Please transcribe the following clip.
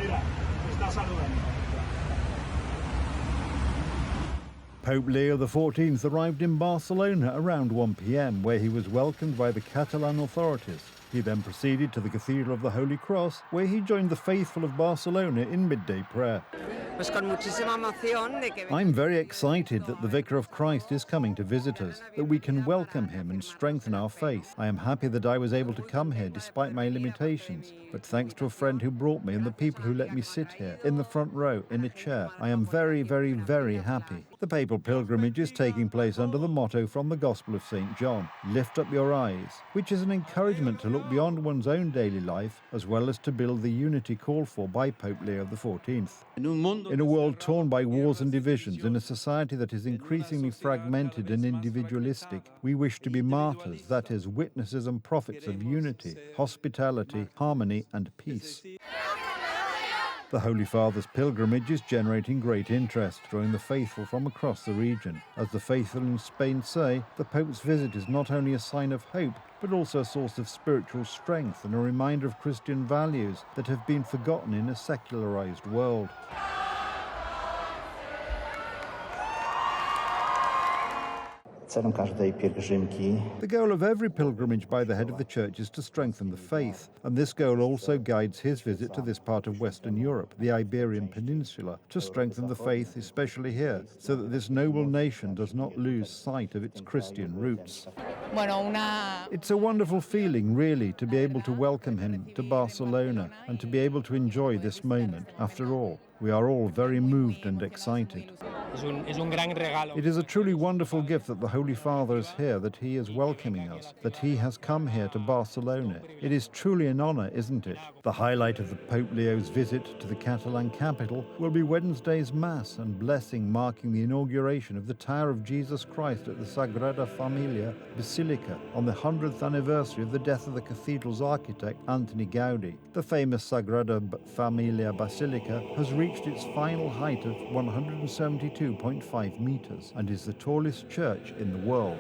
Mira, te está saludando. Pope Leo XIV arrived in Barcelona around 1 p.m, where he was welcomed by the Catalan authorities. He then proceeded to the Cathedral of the Holy Cross, where he joined the faithful of Barcelona in midday prayer. I'm very excited that the Vicar of Christ is coming to visit us, that we can welcome him and strengthen our faith. I am happy that I was able to come here despite my limitations, but thanks to a friend who brought me and the people who let me sit here, in the front row, in a chair, I am very, very, very happy. The papal pilgrimage is taking place under the motto from the Gospel of St. John, "Lift up your eyes," which is an encouragement to look beyond one's own daily life, as well as to build the unity called for by Pope Leo XIV. In a world torn by wars and divisions, in a society that is increasingly fragmented and individualistic, we wish to be martyrs, that is, witnesses and prophets of unity, hospitality, harmony and peace. The Holy Father's pilgrimage is generating great interest, drawing the faithful from across the region. As the faithful in Spain say, the Pope's visit is not only a sign of hope, but also a source of spiritual strength and a reminder of Christian values that have been forgotten in a secularized world. The goal of every pilgrimage by the head of the Church is to strengthen the faith, and this goal also guides his visit to this part of Western Europe, the Iberian Peninsula, to strengthen the faith, especially here, so that this noble nation does not lose sight of its Christian roots. It's a wonderful feeling, really, to be able to welcome him to Barcelona and to be able to enjoy this moment. After all, we are all very moved and excited. It is a truly wonderful gift that the Holy Father is here, that he is welcoming us, that he has come here to Barcelona. It is truly an honor, isn't it? The highlight of the Pope Leo's visit to the Catalan capital will be Wednesday's Mass and blessing marking the inauguration of the Tower of Jesus Christ at the Sagrada Familia Basilica on the 100th anniversary of the death of the cathedral's architect Antoni Gaudi. The famous Sagrada Familia Basilica has reached its final height of 172.5 meters and is the tallest church in the world.